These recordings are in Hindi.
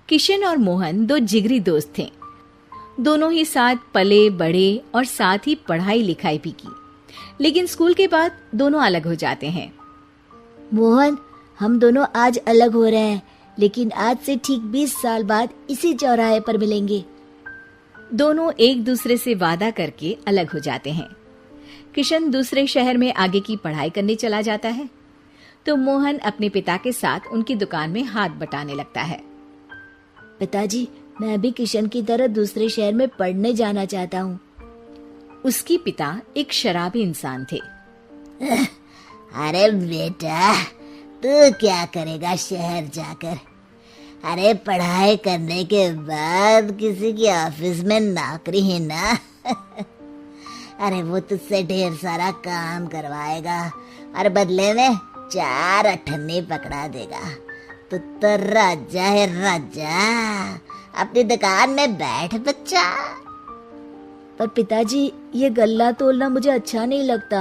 किशन और मोहन दो जिगरी दोस्त थे। दोनों ही साथ पले बड़े और साथ ही पढ़ाई लिखाई भी की, लेकिन स्कूल के बाद दोनों अलग हो जाते हैं। मोहन, हम दोनों आज अलग हो रहे हैं, लेकिन आज से ठीक 20 साल बाद इसी चौराहे पर मिलेंगे। दोनों एक दूसरे से वादा करके अलग हो जाते हैं। किशन दूसरे शहर में आगे की पढ़ाई करने चला जाता है, तो मोहन अपने पिता के साथ उनकी दुकान में हाथ बटाने लगता है। पिताजी, मैं भी किशन की तरह दूसरे शहर में पढ़ने जाना चाहता हूँ। उसके पिता एक शराबी इंसान थे। अरे बेटा, तू क्या करेगा शहर जाकर? अरे पढ़ाई करने के बाद किसी की ऑफिस में नौकरी ही ना। अरे वो तुझसे ढेर सारा काम करवाएगा और बदले में 4 अठन्नी पकड़ा देगा। तो राजा है राजा, अपनी दुकान में बैठ बच्चा। पर पिताजी, ये गल्ला तोलना मुझे अच्छा नहीं लगता।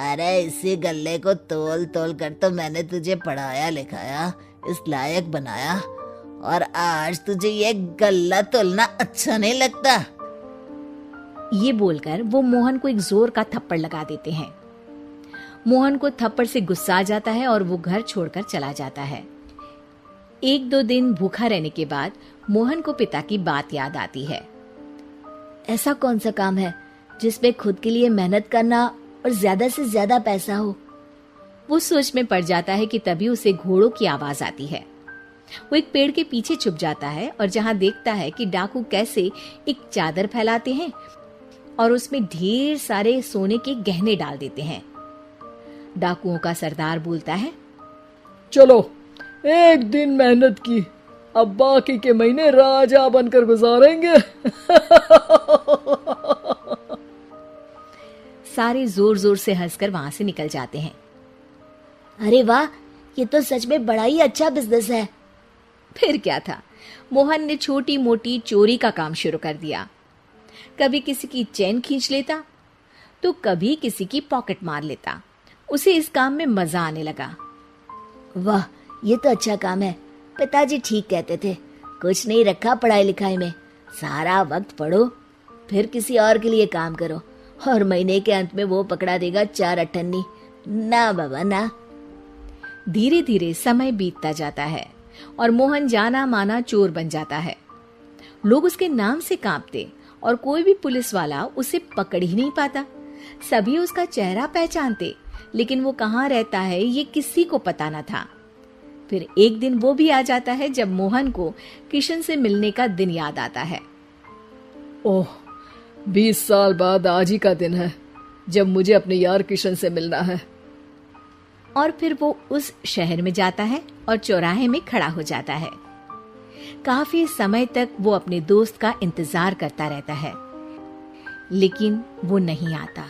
अरे इसी गल्ले को तोल तोल कर तो मैंने तुझे पढ़ाया लिखाया, इस लायक बनाया, और आज तुझे ये गल्ला तोलना अच्छा नहीं लगता। ये बोलकर वो मोहन को एक जोर का थप्पड़ लगा देते हैं। मोहन को थप्पड़ से गुस्सा आ जाता है और वो घर छोड़कर चला जाता है। 1-2 दिन भूखा रहने के बाद मोहन को पिता की बात याद आती है। ऐसा कौन सा काम है जिसमें खुद के लिए मेहनत करना और ज्यादा से ज्यादा पैसा हो? वो सोच में पड़ जाता है कि तभी उसे घोड़ों की आवाज आती है। वो एक पेड़ के पीछे छुप जाता है और जहां देखता है कि डाकू कैसे एक चादर फैलाते हैं और उसमें ढेर सारे सोने के गहने डाल देते हैं। डाकुओं का सरदार बोलता है, चलो, एक दिन मेहनत की, अब बाकी के महीने राजा बनकर गुजारेंगे। सारे जोर जोर से हंसकर वहां से निकल जाते हैं। अरे वाह, ये तो सच में बड़ा ही अच्छा बिजनेस है। फिर क्या था, मोहन ने छोटी मोटी चोरी का काम शुरू कर दिया। कभी किसी की चेन खींच लेता तो कभी किसी की पॉकेट मार लेता। उसे इस काम में मजा आने लगा। वाह, ये तो अच्छा काम है। पिताजी ठीक कहते थे, कुछ नहीं रखा पढ़ाई लिखाई में, सारा वक्त पढ़ो, फिर किसी और के लिए काम करो, और महीने के अंत में वो पकड़ा देगा 4 अठन्नी। ना बाबा ना। धीरे धीरे समय बीतता जाता है और मोहन जाना माना चोर बन जाता है। लोग उसके नाम से कांपते और कोई भी पुलिस वाला उसे पकड़ ही नहीं पाता। सभी उसका चेहरा पहचानते, लेकिन वो कहाँ रहता है ये किसी को पता न था। फिर एक दिन वो भी आ जाता है जब मोहन को किशन से मिलने का दिन याद आता है। ओह, 20 साल बाद आज ही का दिन है जब मुझे अपने यार किशन से मिलना है। और फिर वो उस शहर में जाता है और चौराहे में खड़ा हो जाता है। काफी समय तक वो अपने दोस्त का इंतजार करता रहता है, लेकिन वो नहीं आता।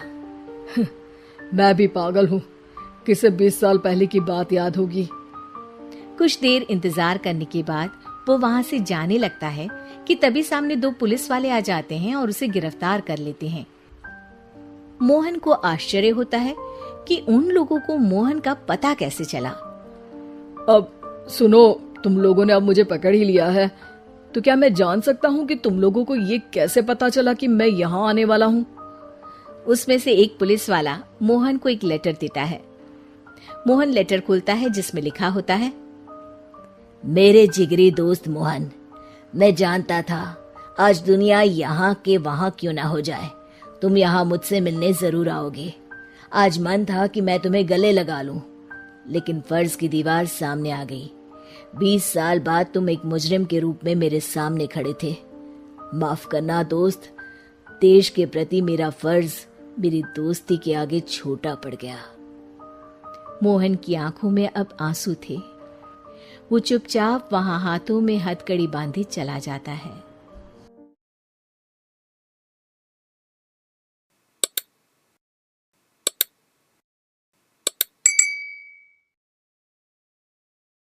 मैं भी पागल हूँ, किसे 20 साल पहले की बात याद होगी। कुछ देर इंतजार करने के बाद वो वहां से जाने लगता है कि तभी सामने 2 पुलिस वाले आ जाते हैं और उसे गिरफ्तार कर लेते हैं। मोहन को आश्चर्य होता है कि उन लोगों को मोहन का पता कैसे चला। अब सुनो, तुम लोगों ने अब मुझे पकड़ ही लिया है, तो क्या मैं जान सकता हूँ कि तुम लोगों को ये कैसे पता चला कि मैं यहाँ आने वाला हूँ? उसमें से एक पुलिस वाला मोहन को एक लेटर देता है। मोहन लेटर खोलता है जिसमें लिखा होता है, मेरे जिगरी दोस्त मोहन, मैं जानता था आज दुनिया यहाँ के वहां क्यों ना हो जाए, तुम यहाँ मुझसे मिलने जरूर आओगे। आज मन था कि मैं तुम्हें गले लगा लूं, लेकिन फर्ज की दीवार सामने आ गई। 20 साल बाद तुम एक मुजरिम के रूप में मेरे सामने खड़े थे। माफ करना दोस्त, देश के प्रति मेरा फर्ज मेरी दोस्ती के आगे छोटा पड़ गया। मोहन की आंखों में अब आंसू थे। वो चुपचाप वहां हाथों में हथकड़ी बांधे चला जाता है।